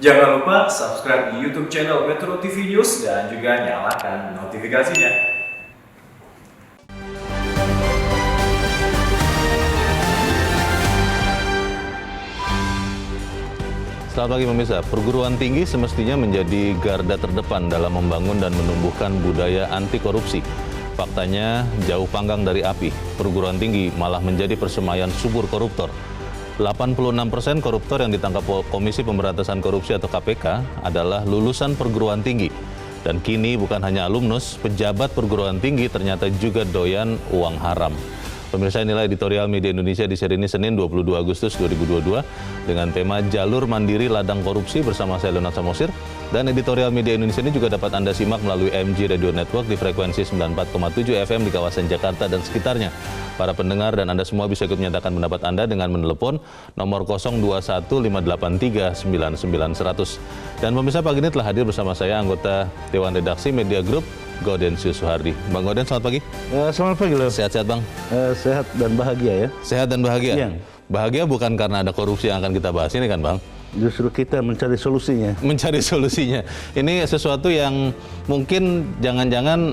Jangan lupa subscribe di YouTube channel Metro TV News dan juga nyalakan notifikasinya. Selamat pagi pemirsa, perguruan tinggi semestinya menjadi garda terdepan dalam membangun dan menumbuhkan budaya anti korupsi. Faktanya jauh panggang dari api, perguruan tinggi malah menjadi persemayan subur koruptor. 86% koruptor yang ditangkap Komisi Pemberantasan Korupsi atau KPK adalah lulusan perguruan tinggi. Dan kini bukan hanya alumnus, pejabat perguruan tinggi ternyata juga doyan uang haram. Pemirsa, inilah editorial Media Indonesia di seri ini Senin 22 Agustus 2022 dengan tema Jalur Mandiri Ladang Korupsi bersama saya Leonard Samosir. Dan editorial Media Indonesia ini juga dapat Anda simak melalui MG Radio Network di frekuensi 94,7 FM di kawasan Jakarta dan sekitarnya. Para pendengar dan Anda semua bisa ikut menyatakan pendapat Anda dengan menelepon nomor 021-583-99-100. Dan pemirsa, pagi ini telah hadir bersama saya anggota Dewan Redaksi Media Group, Gaudensius Suhardi. Bang Gauden, selamat pagi. Selamat pagi, Leo. Sehat-sehat, Bang? Sehat dan bahagia ya. Sehat dan bahagia? Iya. Bahagia bukan karena ada korupsi yang akan kita bahas ini kan, Bang? Justru kita mencari solusinya. Mencari solusinya. Ini sesuatu yang mungkin jangan-jangan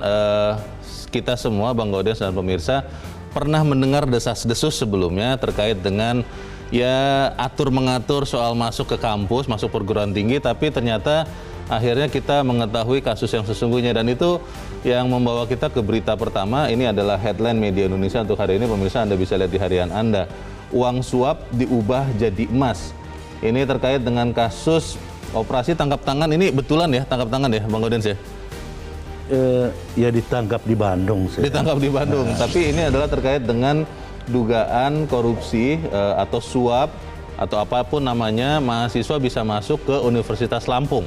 kita semua, Bang Gauden dan pemirsa, pernah mendengar desas-desus sebelumnya terkait dengan ya atur-mengatur soal masuk ke kampus, masuk perguruan tinggi, tapi ternyata akhirnya kita mengetahui kasus yang sesungguhnya, dan itu yang membawa kita ke berita pertama. Ini adalah headline Media Indonesia untuk hari ini, pemirsa. Anda bisa lihat di harian Anda. Uang suap diubah jadi emas. Ini terkait dengan kasus operasi tangkap tangan. Ini betulan ya, tangkap tangan ya, Bang Gaudens ya? Ya ditangkap di Bandung sih. Ditangkap di Bandung, tapi ini adalah terkait dengan dugaan korupsi atau suap atau apapun namanya, mahasiswa bisa masuk ke Universitas Lampung.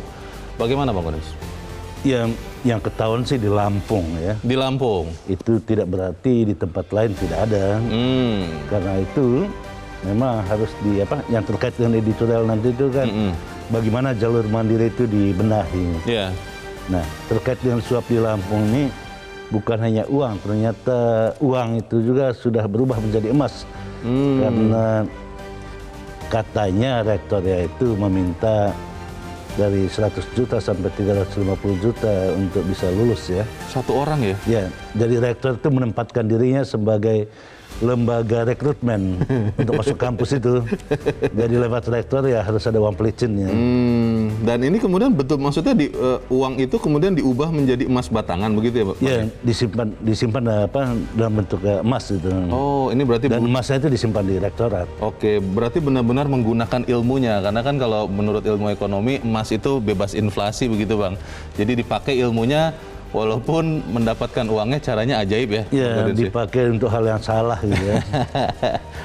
Bagaimana, Bang Gaudens? Yang ketahuan sih di Lampung ya. Di Lampung. Itu tidak berarti di tempat lain tidak ada. Karena itu memang harus yang terkait dengan editorial nanti itu kan bagaimana jalur mandiri itu dibenahi. Iya. Nah, terkait dengan suap di Lampung ini bukan hanya uang, ternyata uang itu juga sudah berubah menjadi emas. Karena katanya rektornya itu meminta dari 100 juta sampai 350 juta untuk bisa lulus ya. Satu orang ya? Ya, jadi rektor itu menempatkan dirinya sebagai lembaga rekrutmen untuk masuk kampus itu. Jadi lewat rektor ya harus ada uang pelicinnya. Dan ini kemudian betul maksudnya uang itu kemudian diubah menjadi emas batangan begitu ya, Pak? Ya, disimpan dalam bentuk emas itu. Oh, ini berarti dan emasnya itu disimpan di rektorat. Oke, berarti benar-benar menggunakan ilmunya, karena kan kalau menurut ilmu ekonomi emas itu bebas inflasi begitu, Bang. Jadi dipakai ilmunya. Walaupun mendapatkan uangnya caranya ajaib ya. Ya, dipakai untuk hal yang salah gitu ya.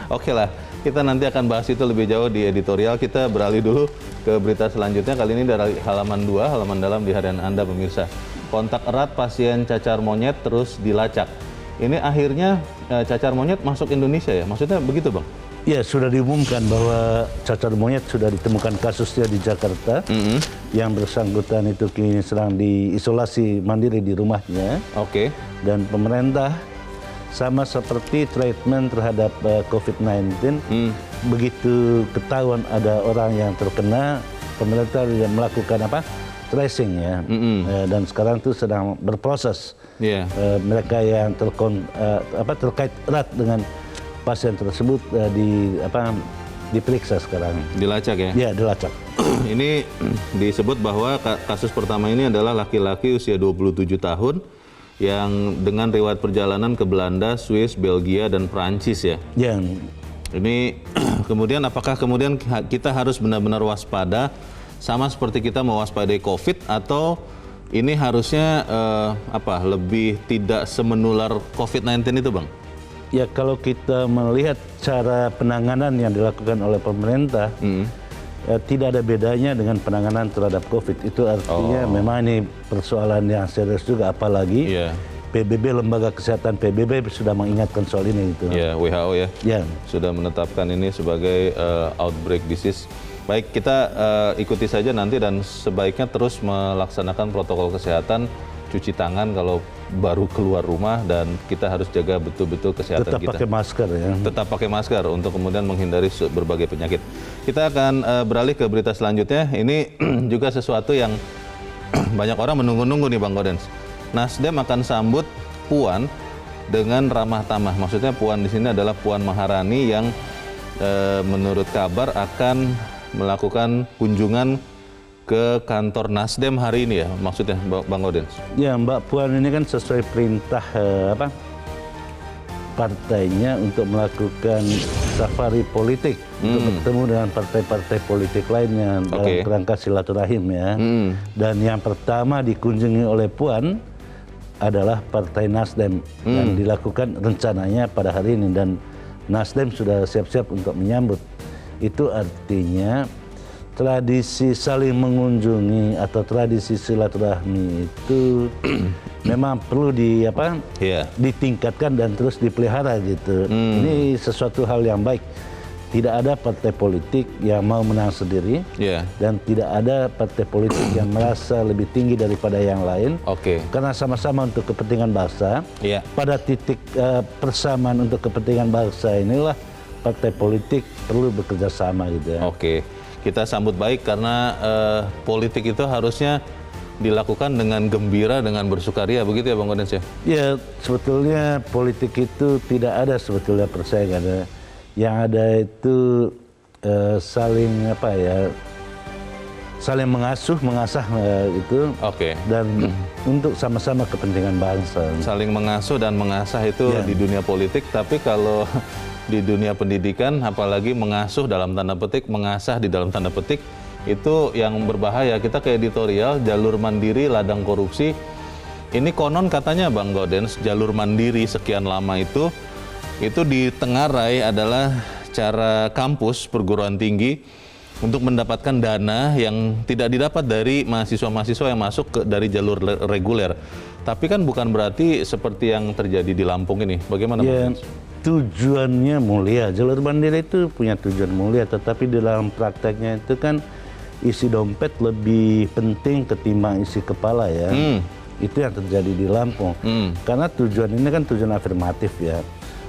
Oke lah, kita nanti akan bahas itu lebih jauh di editorial. Kita beralih dulu ke berita selanjutnya. Kali ini dari halaman 2, halaman dalam di harian Anda pemirsa. Kontak erat pasien cacar monyet terus dilacak. Ini akhirnya cacar monyet masuk Indonesia ya? Maksudnya begitu, Bang? Ya, sudah diumumkan bahwa cacar monyet sudah ditemukan kasusnya di Jakarta. Yang bersangkutan itu kini sedang diisolasi mandiri di rumahnya. Oke. Dan pemerintah sama seperti treatment terhadap COVID-19. Begitu ketahuan ada orang yang terkena, pemerintah melakukan tracing ya. Dan sekarang itu sedang berproses. Mereka yang terkait erat dengan pasien tersebut diperiksa sekarang. Dilacak ya? Iya, dilacak. Ini disebut bahwa kasus pertama ini adalah laki-laki usia 27 tahun yang dengan riwayat perjalanan ke Belanda, Swiss, Belgia, dan Prancis ya? Ya. Ini kemudian apakah kemudian kita harus benar-benar waspada sama seperti kita mewaspadai COVID, atau ini harusnya lebih tidak semenular COVID-19 itu, Bang? Ya, kalau kita melihat cara penanganan yang dilakukan oleh pemerintah, tidak ada bedanya dengan penanganan terhadap COVID. Itu artinya memang ini persoalan yang serius juga, apalagi PBB, Lembaga Kesehatan PBB sudah mengingatkan soal ini. WHO ya, sudah menetapkan ini sebagai outbreak disease. Baik, kita ikuti saja nanti, dan sebaiknya terus melaksanakan protokol kesehatan, cuci tangan kalau baru keluar rumah, dan kita harus jaga betul-betul kesehatan kita. Tetap pakai masker ya. Tetap pakai masker untuk kemudian menghindari berbagai penyakit. kita akan beralih ke berita selanjutnya. Ini juga sesuatu yang banyak orang menunggu-nunggu nih Bang Gaudens. Nasdem akan sambut Puan dengan ramah tamah. Maksudnya Puan di sini adalah Puan Maharani yang menurut kabar akan melakukan kunjungan ke kantor Nasdem hari ini ya, maksudnya Bang Gaudens. Ya, Mbak Puan ini kan sesuai perintah partainya untuk melakukan safari politik untuk bertemu dengan partai-partai politik lainnya dalam kerangka silaturahim ya. Dan yang pertama dikunjungi oleh Puan adalah Partai Nasdem yang dilakukan rencananya pada hari ini, dan Nasdem sudah siap-siap untuk menyambut. Itu artinya tradisi saling mengunjungi atau tradisi silaturahmi itu memang perlu ditingkatkan dan terus dipelihara gitu. Ini sesuatu hal yang baik. Tidak ada partai politik yang mau menang sendiri, dan tidak ada partai politik yang merasa lebih tinggi daripada yang lain. Karena sama-sama untuk kepentingan bangsa. Pada titik persamaan untuk kepentingan bangsa inilah partai politik perlu bekerja sama gitu ya. Kita sambut baik karena politik itu harusnya dilakukan dengan gembira, dengan bersukaria, begitu ya Bang Gaudens ya? Ya, sebetulnya politik itu tidak ada sebetulnya persaingan. Yang ada itu saling saling mengasah itu. Dan untuk sama-sama kepentingan bangsa. Saling mengasuh dan mengasah itu di dunia politik, tapi kalau di dunia pendidikan, apalagi mengasuh dalam tanda petik, mengasah di dalam tanda petik, itu yang berbahaya. Kita ke editorial, jalur mandiri ladang korupsi. Ini konon katanya Bang Gaudens, jalur mandiri sekian lama itu ditengarai adalah cara kampus perguruan tinggi untuk mendapatkan dana yang tidak didapat dari mahasiswa-mahasiswa yang masuk dari jalur reguler. Tapi kan bukan berarti seperti yang terjadi di Lampung ini. Bagaimana Bang Gaudens? Tujuannya mulia, jalur mandiri itu punya tujuan mulia, tetapi di dalam prakteknya itu kan isi dompet lebih penting ketimbang isi kepala ya. Itu yang terjadi di Lampung. Karena tujuan ini kan tujuan afirmatif ya.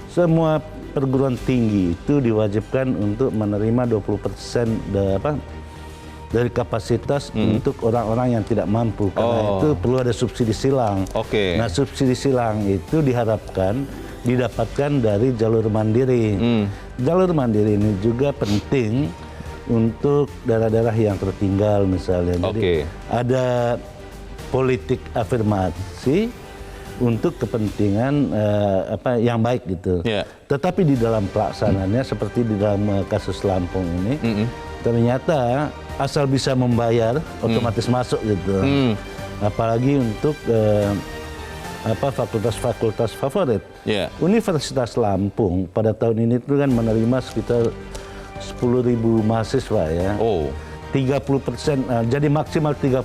Semua perguruan tinggi itu diwajibkan untuk menerima 20% dari kapasitas untuk orang-orang yang tidak mampu. Karena itu perlu ada subsidi silang. Nah, subsidi silang itu diharapkan didapatkan dari jalur mandiri. Jalur mandiri ini juga penting untuk daerah-daerah yang tertinggal misalnya. Jadi ada politik afirmasi untuk kepentingan yang baik gitu. Tetapi di dalam pelaksanaannya seperti di dalam kasus Lampung ini, ternyata asal bisa membayar otomatis masuk gitu. Apalagi untuk fakultas-fakultas favorit. Universitas Lampung pada tahun ini itu kan menerima sekitar 10.000 mahasiswa ya. 30%, jadi maksimal 30%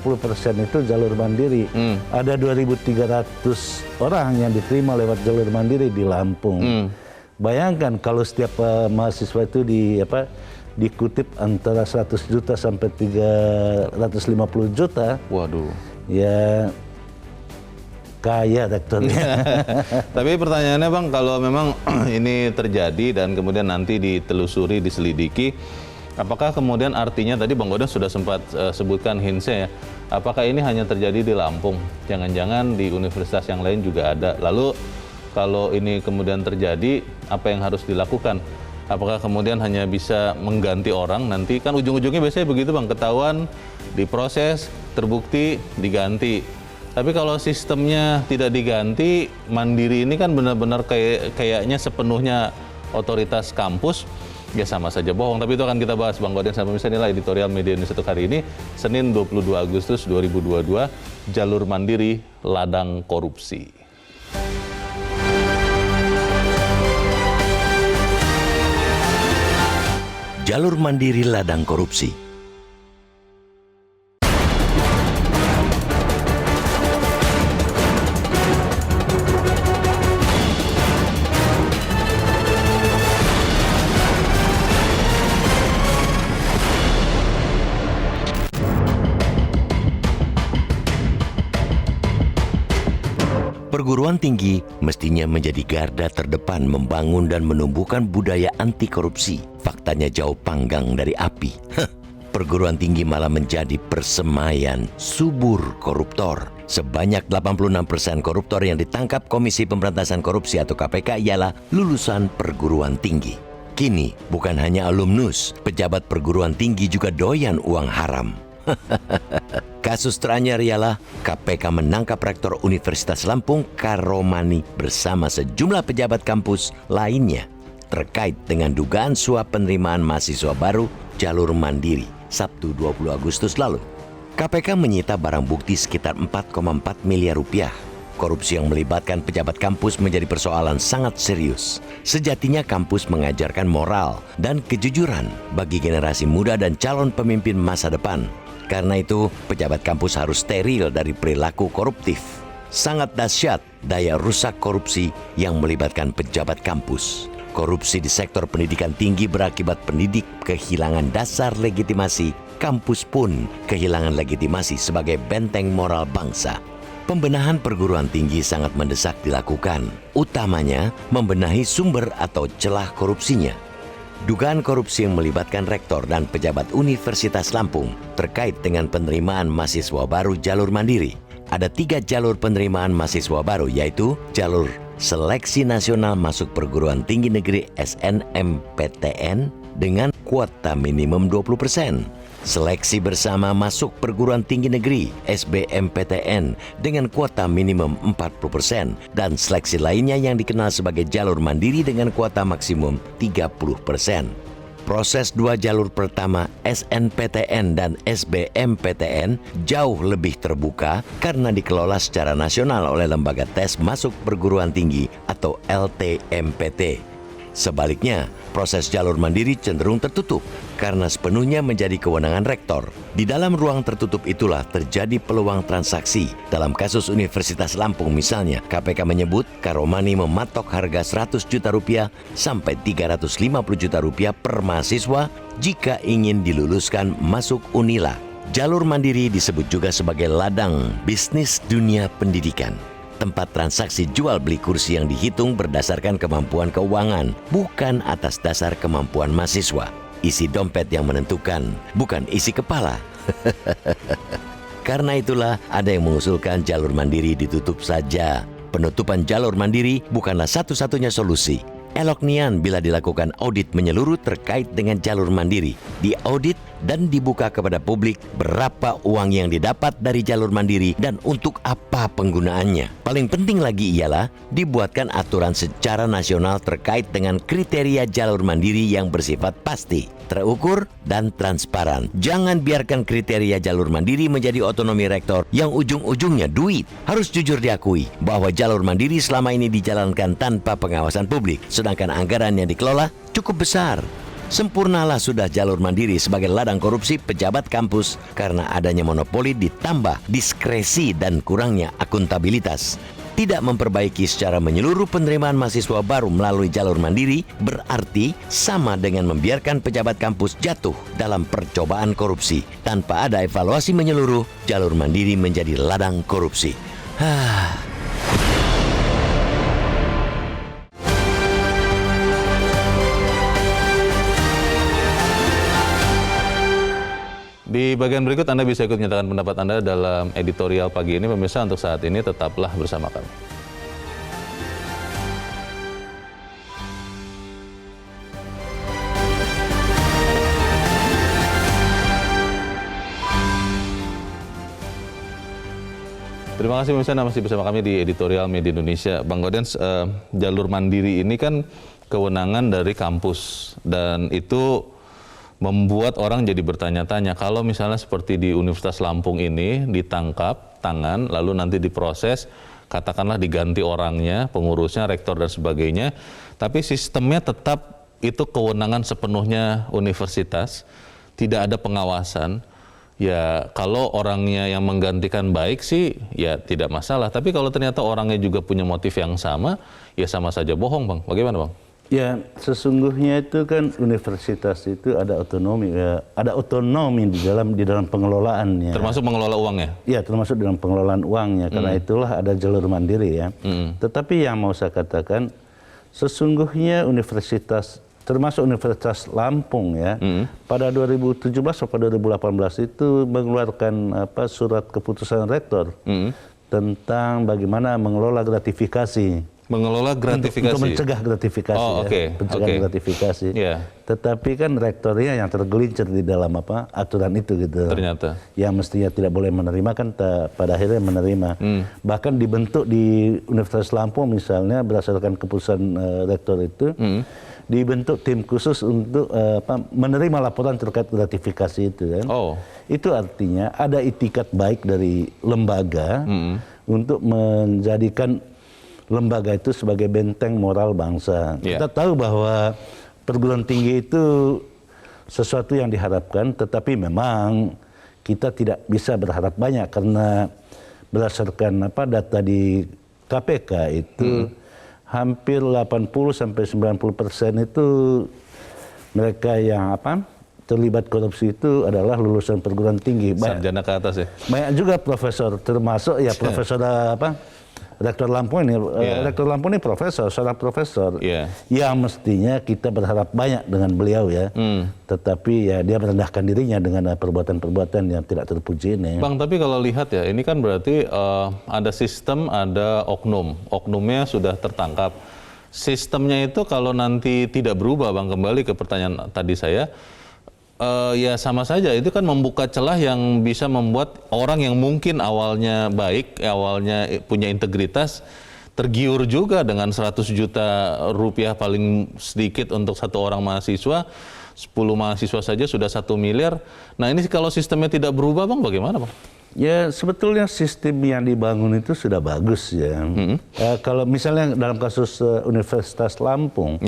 itu jalur mandiri. Ada 2.300 orang yang diterima lewat jalur mandiri di Lampung. Bayangkan kalau setiap mahasiswa itu dikutip antara 100 juta sampai 350 juta. Waduh. Ya kaya rektornya. Tapi pertanyaannya Bang, kalau memang ini terjadi dan kemudian nanti ditelusuri, diselidiki, apakah kemudian artinya tadi Bang Gaudens sudah sempat sebutkan hintsnya ya, apakah ini hanya terjadi di Lampung? Jangan-jangan di universitas yang lain juga ada. Lalu kalau ini kemudian terjadi, apa yang harus dilakukan? Apakah kemudian hanya bisa mengganti orang nanti? Kan ujung-ujungnya biasanya begitu Bang, ketahuan, diproses, terbukti, diganti. Tapi kalau sistemnya tidak diganti, mandiri ini kan benar-benar kayaknya sepenuhnya otoritas kampus, ya sama saja bohong. Tapi itu akan kita bahas Bang Gaudens. Sampai misalnya inilah editorial Media Indonesia untuk hari ini, Senin 22 Agustus 2022, jalur mandiri ladang korupsi. Jalur mandiri ladang korupsi. Perguruan tinggi mestinya menjadi garda terdepan membangun dan menumbuhkan budaya anti korupsi. faktanya jauh panggang dari api. Perguruan tinggi malah menjadi persemaian subur koruptor. Sebanyak 86% koruptor yang ditangkap Komisi Pemberantasan Korupsi atau KPK ialah lulusan perguruan tinggi. Kini bukan hanya alumnus, pejabat perguruan tinggi juga doyan uang haram. Kasus teranyar ialah KPK menangkap Rektor Universitas Lampung Karomani bersama sejumlah pejabat kampus lainnya terkait dengan dugaan suap penerimaan mahasiswa baru jalur mandiri Sabtu 20 Agustus lalu. KPK menyita barang bukti sekitar 4,4 miliar rupiah. Korupsi yang melibatkan pejabat kampus menjadi persoalan sangat serius. Sejatinya kampus mengajarkan moral dan kejujuran bagi generasi muda dan calon pemimpin masa depan. Karena itu, pejabat kampus harus steril dari perilaku koruptif. Sangat dahsyat daya rusak korupsi yang melibatkan pejabat kampus. Korupsi di sektor pendidikan tinggi berakibat pendidik kehilangan dasar legitimasi, kampus pun kehilangan legitimasi sebagai benteng moral bangsa. Pembenahan perguruan tinggi sangat mendesak dilakukan, utamanya membenahi sumber atau celah korupsinya. Dugaan korupsi yang melibatkan rektor dan pejabat Universitas Lampung terkait dengan penerimaan mahasiswa baru jalur mandiri. Ada 3 jalur penerimaan mahasiswa baru, yaitu jalur Seleksi Nasional Masuk Perguruan Tinggi Negeri SNMPTN dengan kuota minimum 20%. Seleksi Bersama Masuk Perguruan Tinggi Negeri SBMPTN dengan kuota minimum 40%. Dan seleksi lainnya yang dikenal sebagai jalur mandiri dengan kuota maksimum 30%. Proses 2 jalur pertama SNPTN dan SBMPTN jauh lebih terbuka karena dikelola secara nasional oleh Lembaga Tes Masuk Perguruan Tinggi atau LTMPT. Sebaliknya, proses jalur mandiri cenderung tertutup karena sepenuhnya menjadi kewenangan rektor. Di dalam ruang tertutup itulah terjadi peluang transaksi. Dalam kasus Universitas Lampung misalnya, KPK menyebut Karomani mematok harga 100 juta rupiah sampai 350 juta rupiah per mahasiswa jika ingin diluluskan masuk Unila. Jalur mandiri disebut juga sebagai ladang bisnis dunia pendidikan. Tempat transaksi jual beli kursi yang dihitung berdasarkan kemampuan keuangan, bukan atas dasar kemampuan mahasiswa. Isi dompet yang menentukan, bukan isi kepala. Karena itulah ada yang mengusulkan jalur mandiri ditutup saja. Penutupan jalur mandiri bukanlah satu-satunya solusi. Elok nian bila dilakukan audit menyeluruh terkait dengan jalur mandiri. Diaudit dan dibuka kepada publik berapa uang yang didapat dari jalur mandiri dan untuk apa penggunaannya. Paling penting lagi ialah dibuatkan aturan secara nasional terkait dengan kriteria jalur mandiri yang bersifat pasti, terukur, dan transparan. Jangan biarkan kriteria jalur mandiri menjadi otonomi rektor yang ujung-ujungnya duit. Harus jujur diakui bahwa jalur mandiri selama ini dijalankan tanpa pengawasan publik, sedangkan anggaran yang dikelola cukup besar. Sempurnalah sudah jalur mandiri sebagai ladang korupsi pejabat kampus karena adanya monopoli ditambah diskresi dan kurangnya akuntabilitas. Tidak memperbaiki secara menyeluruh penerimaan mahasiswa baru melalui jalur mandiri berarti sama dengan membiarkan pejabat kampus jatuh dalam percobaan korupsi. Tanpa ada evaluasi menyeluruh, jalur mandiri menjadi ladang korupsi. Di bagian berikut Anda bisa ikut menyatakan pendapat Anda dalam editorial pagi ini. Pemirsa, untuk saat ini tetaplah bersama kami. Terima kasih pemirsa, Anda masih bersama kami di editorial Media Indonesia. Bang Gaudens, jalur mandiri ini kan kewenangan dari kampus dan itu membuat orang jadi bertanya-tanya, kalau misalnya seperti di Universitas Lampung ini ditangkap tangan, lalu nanti diproses, katakanlah diganti orangnya, pengurusnya, rektor dan sebagainya, tapi sistemnya tetap itu kewenangan sepenuhnya universitas, tidak ada pengawasan. Ya kalau orangnya yang menggantikan baik sih ya tidak masalah, tapi kalau ternyata orangnya juga punya motif yang sama, ya sama saja bohong, Bang. Bagaimana, Bang? Ya, sesungguhnya itu kan universitas itu ada otonomi, ya, ada otonomi di dalam pengelolaannya. Termasuk mengelola uangnya? Ya, termasuk dalam pengelolaan uangnya. Karena itulah ada jalur mandiri ya. Tetapi yang mau saya katakan, sesungguhnya universitas termasuk Universitas Lampung ya, pada 2017 atau 2018 itu mengeluarkan surat keputusan rektor tentang bagaimana mengelola gratifikasi. Mengelola gratifikasi. Untuk mencegah gratifikasi. Oh, oke. Mencegah gratifikasi. Yeah. Tetapi kan rektornya yang tergelincir di dalam aturan itu gitu. Ternyata. Yang mestinya tidak boleh menerima kan pada akhirnya menerima. Bahkan dibentuk di Universitas Lampung misalnya berdasarkan keputusan rektor itu, dibentuk tim khusus untuk menerima laporan terkait gratifikasi itu kan. Oh. Itu artinya ada itikat baik dari lembaga untuk menjadikan lembaga itu sebagai benteng moral bangsa. Kita tahu bahwa perguruan tinggi itu sesuatu yang diharapkan, tetapi memang kita tidak bisa berharap banyak karena berdasarkan data di KPK itu hampir 80-90% itu mereka yang terlibat korupsi itu adalah lulusan perguruan tinggi. Sarjana ke atas ya. Banyak juga profesor, termasuk ya profesor Rektor Lampung ini, Rektor Lampung ini seorang profesor, yang mestinya kita berharap banyak dengan beliau ya, tetapi ya dia merendahkan dirinya dengan perbuatan-perbuatan yang tidak terpuji ini. Bang, tapi kalau lihat ya, ini kan berarti ada sistem, ada oknum, oknumnya sudah tertangkap. Sistemnya itu kalau nanti tidak berubah, Bang, kembali ke pertanyaan tadi saya, ya sama saja, itu kan membuka celah yang bisa membuat orang yang mungkin awalnya baik, awalnya punya integritas, tergiur juga dengan 100 juta rupiah paling sedikit untuk satu orang mahasiswa, 10 mahasiswa saja sudah 1 miliar. Nah ini kalau sistemnya tidak berubah, Bang, bagaimana, Bang? Ya sebetulnya sistem yang dibangun itu sudah bagus ya. Kalau misalnya dalam kasus Universitas Lampung,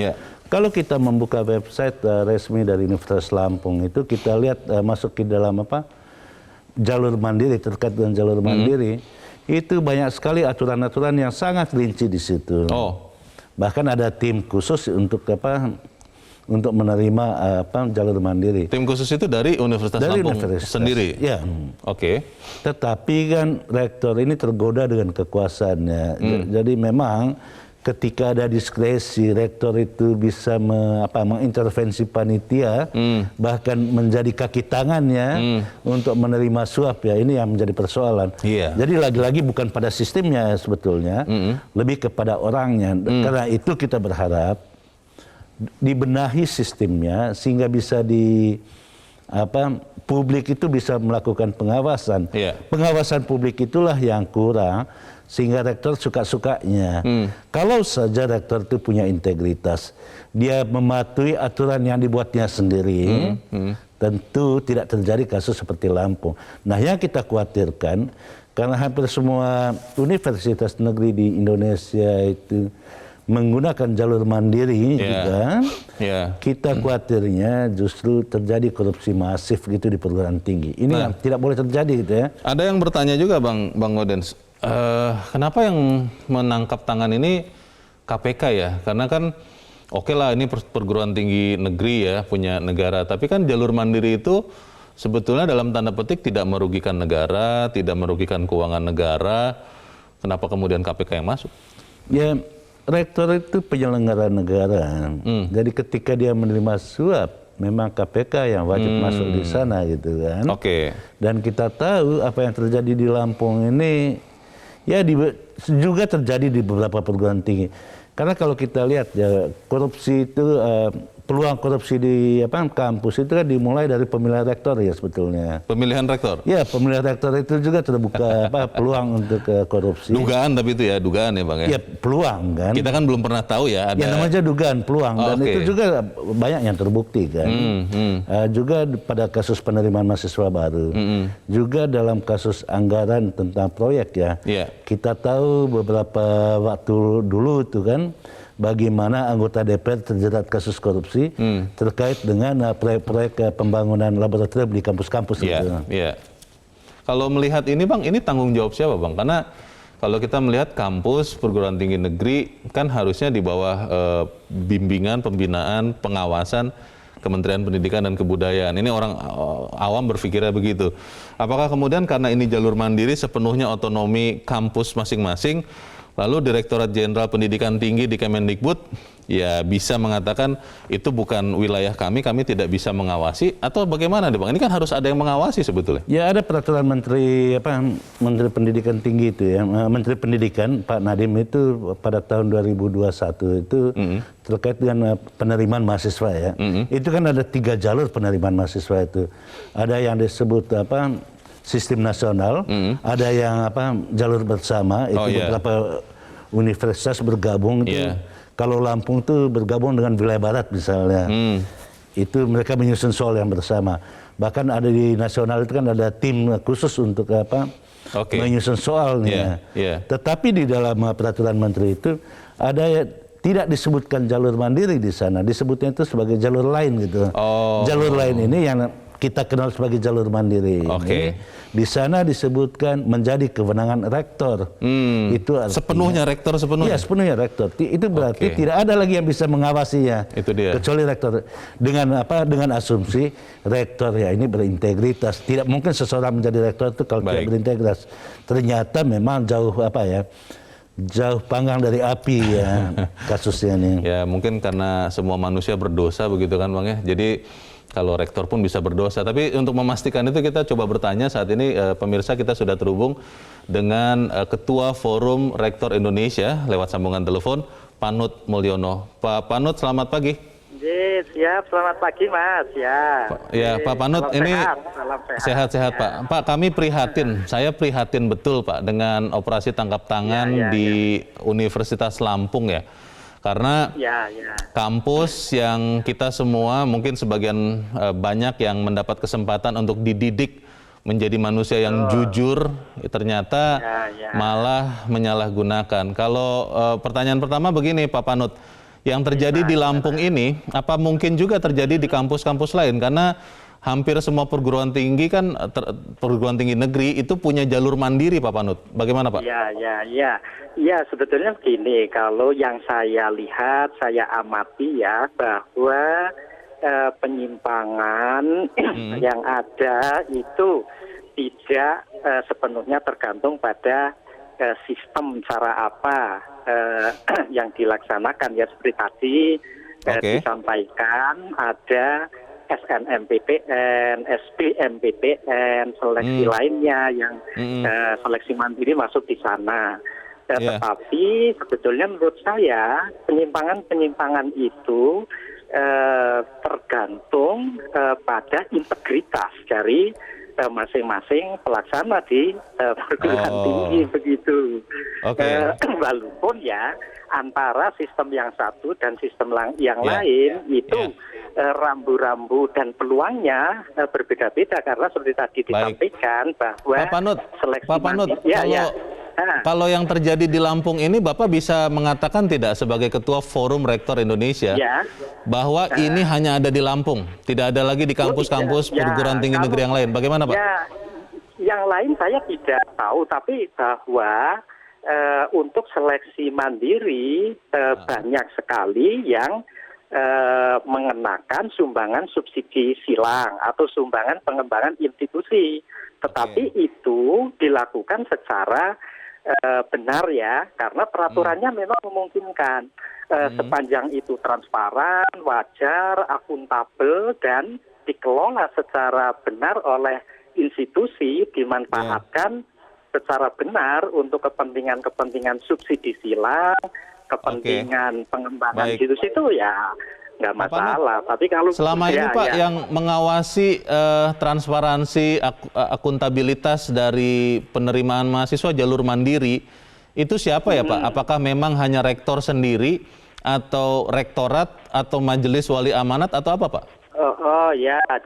kalau kita membuka website resmi dari Universitas Lampung itu kita lihat masuk ke dalam jalur mandiri, terkait dengan jalur mandiri, itu banyak sekali aturan-aturan yang sangat rinci di situ. Bahkan ada tim khusus untuk menerima jalur mandiri. Tim khusus itu dari Universitas Lampung sendiri? Ya. Oke. Tetapi kan rektor ini tergoda dengan kekuasaannya. Jadi memang ketika ada diskresi, rektor itu bisa mengintervensi panitia, bahkan menjadi kaki tangannya untuk menerima suap ya. Ini yang menjadi persoalan. Jadi lagi-lagi bukan pada sistemnya sebetulnya, lebih kepada orangnya. Karena itu kita berharap dibenahi sistemnya sehingga bisa publik itu bisa melakukan pengawasan. Pengawasan publik itulah yang kurang sehingga rektor suka-sukanya. Kalau saja rektor itu punya integritas, dia mematuhi aturan yang dibuatnya sendiri, tentu tidak terjadi kasus seperti Lampung. Nah yang kita khawatirkan, karena hampir semua universitas negeri di Indonesia itu menggunakan jalur mandiri juga, kita khawatirnya justru terjadi korupsi masif gitu di perguruan tinggi. Ini yang tidak boleh terjadi gitu ya. Ada yang bertanya juga Bang Odens, kenapa yang menangkap tangan ini KPK ya? Karena kan oke lah ini perguruan tinggi negeri ya, punya negara, tapi kan jalur mandiri itu sebetulnya dalam tanda petik tidak merugikan negara, tidak merugikan keuangan negara. Kenapa kemudian KPK yang masuk? Ya, rektor itu penyelenggara negara. Jadi ketika dia menerima suap, memang KPK yang wajib masuk di sana gitu kan. Dan kita tahu apa yang terjadi di Lampung ini ya juga terjadi di beberapa perguruan tinggi. Karena kalau kita lihat ya korupsi itu peluang korupsi di kampus itu kan dimulai dari pemilihan rektor ya sebetulnya. Pemilihan rektor? Ya, pemilihan rektor itu juga terbuka peluang untuk korupsi. Dugaan tapi itu ya, dugaan ya Bang ya? Ya, peluang kan. Kita kan belum pernah tahu ya. Ya namanya dugaan, peluang. Dan itu juga banyak yang terbukti kan. Juga pada kasus penerimaan mahasiswa baru. Juga dalam kasus anggaran tentang proyek ya. Kita tahu beberapa waktu dulu itu kan, bagaimana anggota DPR terjerat kasus korupsi terkait dengan proyek-proyek pembangunan laboratorium di kampus-kampus. Kalau melihat ini Bang, ini tanggung jawab siapa Bang? Karena kalau kita melihat kampus perguruan tinggi negeri kan harusnya di bawah bimbingan, pembinaan, pengawasan Kementerian Pendidikan dan Kebudayaan. Ini orang awam berpikirnya begitu. Apakah kemudian karena ini jalur mandiri sepenuhnya otonomi kampus masing-masing, Lalu Direktorat Jenderal Pendidikan Tinggi di Kemendikbud ya bisa mengatakan itu bukan wilayah kami tidak bisa mengawasi, atau bagaimana deh Bang? Ini kan harus ada yang mengawasi sebetulnya. Ya ada peraturan Menteri Pendidikan Tinggi itu ya, Menteri Pendidikan Pak Nadiem itu pada tahun 2021 itu terkait dengan penerimaan mahasiswa ya. Itu kan ada 3 jalur penerimaan mahasiswa itu. Ada yang disebut sistem nasional, ada yang jalur bersama, itu beberapa universitas bergabung itu. Kalau Lampung itu bergabung dengan wilayah barat misalnya, itu mereka menyusun soal yang bersama. Bahkan ada di nasional itu kan ada tim khusus untuk menyusun soalnya. Tetapi di dalam peraturan menteri itu ada tidak disebutkan jalur mandiri di sana, disebutnya itu sebagai jalur lain gitu. Jalur lain ini yang kita kenal sebagai jalur mandiri. Di sana disebutkan menjadi kewenangan rektor. Itu artinya, sepenuhnya rektor sepenuhnya. Iya, sepenuhnya rektor. Itu berarti tidak ada lagi yang bisa mengawasinya. Itu dia. Kecuali rektor. Dengan asumsi rektor ya ini berintegritas. Tidak mungkin seseorang menjadi rektor itu kalau tidak berintegritas. Ternyata memang jauh jauh panggang dari api ya kasusnya ini. Ya mungkin karena semua manusia berdosa begitu kan Bang ya. Jadi kalau rektor pun bisa berdosa. Tapi untuk memastikan itu kita coba bertanya saat ini pemirsa, kita sudah terhubung dengan Ketua Forum Rektor Indonesia lewat sambungan telepon, Panut Mulyono. Pak Panut, selamat pagi. Siap, selamat pagi Mas. Ya Pak Panut, salam ini sehat-sehat ya. Pak. Pak, kami prihatin, saya prihatin betul Pak dengan operasi tangkap tangan di Universitas Lampung ya. Karena kampus yang kita semua mungkin sebagian banyak yang mendapat kesempatan untuk dididik menjadi manusia yang jujur, ternyata malah menyalahgunakan. Kalau pertanyaan pertama begini Pak Panut, yang terjadi di Lampung ini apa mungkin juga terjadi di kampus-kampus lain? Karena hampir semua perguruan tinggi kan, perguruan tinggi negeri itu punya jalur mandiri Pak Panut. Bagaimana Pak? Ya, sebetulnya begini, kalau yang saya lihat, saya amati ya, bahwa penyimpangan yang ada itu tidak sepenuhnya tergantung pada sistem cara apa yang dilaksanakan ya, seperti tadi disampaikan ada SNMPTN, SBMPTN, seleksi lainnya yang seleksi mandiri masuk di sana. Tetapi sebetulnya menurut saya penyimpangan itu tergantung pada integritas dari masing-masing pelaksana di perguruan tinggi begitu. Walaupun ya antara sistem yang satu dan sistem yang lain itu rambu-rambu dan peluangnya berbeda-beda, karena seperti tadi disampaikan bahwa Pak Panut, kalau yang terjadi di Lampung ini Bapak bisa mengatakan tidak sebagai Ketua Forum Rektor Indonesia bahwa ini hanya ada di Lampung, tidak ada lagi di kampus-kampus perguruan tinggi negeri yang lain. Bagaimana Pak? Yang lain saya tidak tahu, tapi bahwa untuk seleksi mandiri banyak sekali yang mengenakan sumbangan subsidi silang atau sumbangan pengembangan institusi. Tetapi itu dilakukan secara benar ya, karena peraturannya memang memungkinkan. Sepanjang itu transparan, wajar, akuntabel, dan dikelola secara benar oleh institusi, dimanfaatkan secara benar untuk kepentingan-kepentingan subsidi silang, kepentingan pengembangan institusi itu ya nggak masalah. Tapi kalau selama ini Pak yang mengawasi transparansi, akuntabilitas dari penerimaan mahasiswa jalur mandiri itu siapa ya Pak? Apakah memang hanya rektor sendiri atau rektorat atau majelis wali amanat atau apa Pak?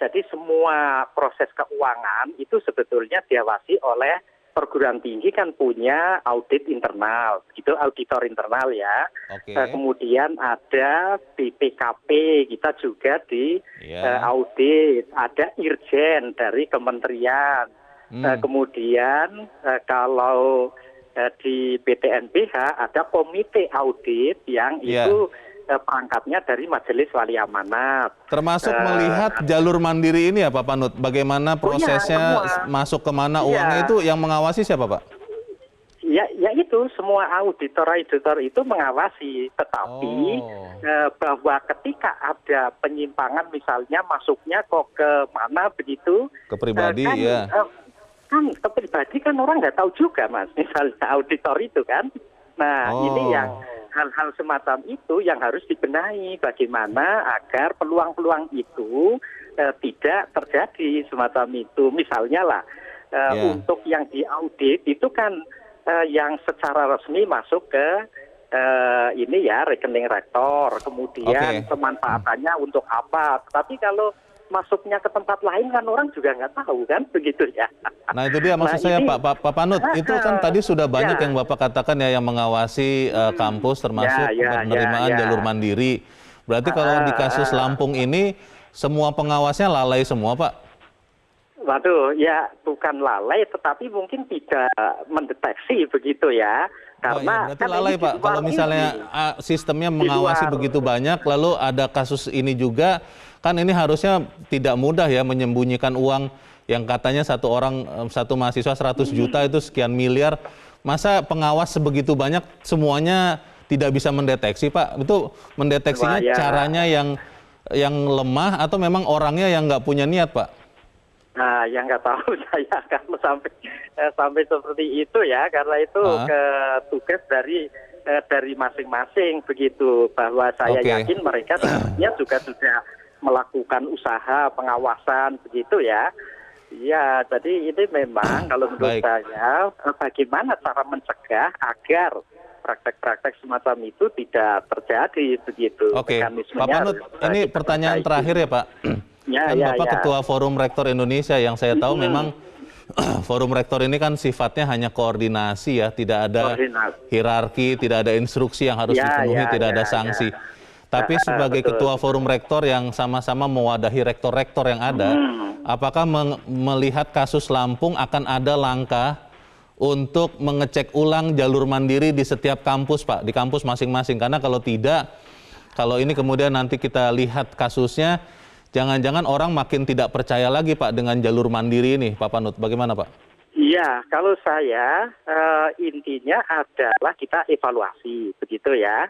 Jadi semua proses keuangan itu sebetulnya diawasi oleh perguruan tinggi, kan punya audit internal, gitu, auditor internal ya. Kemudian ada BPKP, kita juga di audit, ada irjen dari kementerian. Kemudian kalau di PTNBH ada komite audit yang itu perangkatnya dari Majelis Wali Amanat. Termasuk melihat jalur mandiri ini ya Pak Panut, bagaimana prosesnya, masuk kemana uangnya itu yang mengawasi siapa Pak? ya itu semua auditor itu mengawasi, tetapi bahwa ketika ada penyimpangan misalnya masuknya kok ke mana begitu, Ke pribadi, kan, ya. Kan ke pribadi kan orang nggak tahu juga Mas, misalnya auditor itu kan. Nah ini yang hal-hal semacam itu yang harus dibenahi, bagaimana agar peluang-peluang itu tidak terjadi semacam itu. Misalnya lah untuk yang diaudit itu kan yang secara resmi masuk ke ini ya rekening rektor, kemudian pemanfaatannya untuk apa. Tapi kalau masuknya ke tempat lain kan orang juga nggak tahu kan begitu ya. Nah itu dia maksud saya Pak Panut, itu kan tadi sudah banyak yang Bapak katakan ya yang mengawasi kampus termasuk penerimaan jalur mandiri. Berarti kalau di kasus Lampung ini semua pengawasnya lalai semua Pak? Waduh, ya bukan lalai, tetapi mungkin tidak mendeteksi begitu ya. Karena berarti lalai Pak, kalau misalnya sistemnya mengawasi begitu banyak, lalu ada kasus ini juga, kan ini harusnya tidak mudah ya menyembunyikan uang yang katanya satu mahasiswa 100 juta itu sekian miliar. Masa pengawas sebegitu banyak semuanya tidak bisa mendeteksi Pak? Itu mendeteksinya caranya yang lemah atau memang orangnya yang nggak punya niat Pak? Nah, yang nggak tahu saya kalau sampai seperti itu ya, karena itu tugas dari masing-masing begitu. Bahwa saya yakin mereka sebenarnya juga sudah melakukan usaha pengawasan begitu ya. Ya, jadi ini memang kalau menurut saya bagaimana cara mencegah agar praktek-praktek semacam itu tidak terjadi begitu. Oke, Pak Panut, ini pertanyaan terakhir ya Pak. Bapak Ketua Forum Rektor Indonesia, yang saya tahu memang Forum Rektor ini kan sifatnya hanya koordinasi ya, tidak ada hierarki, tidak ada instruksi yang harus dipenuhi, tidak ada sanksi. Tapi sebagai Ketua Forum Rektor yang sama-sama mewadahi rektor-rektor yang ada, apakah melihat kasus Lampung akan ada langkah untuk mengecek ulang jalur mandiri di setiap kampus Pak, di kampus masing-masing? Karena kalau tidak, kalau ini kemudian nanti kita lihat kasusnya, jangan-jangan orang makin tidak percaya lagi Pak dengan jalur mandiri ini, Pak Panut. Bagaimana Pak? Iya, kalau saya intinya adalah kita evaluasi, begitu ya.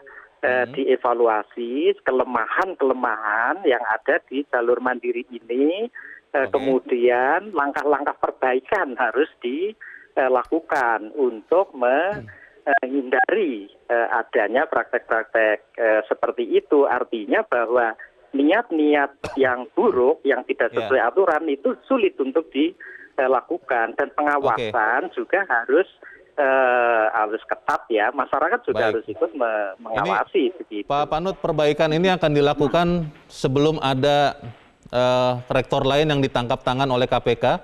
Dievaluasi kelemahan-kelemahan yang ada di jalur mandiri ini, kemudian langkah-langkah perbaikan harus dilakukan untuk menghindari adanya praktek-praktek seperti itu. Artinya bahwa niat-niat yang buruk, yang tidak sesuai aturan itu sulit untuk dilakukan, dan pengawasan juga harus ketat ya. Masyarakat juga harus ikut mengawasi. Begitu. Pak Panut, perbaikan ini akan dilakukan sebelum ada rektor lain yang ditangkap tangan oleh KPK,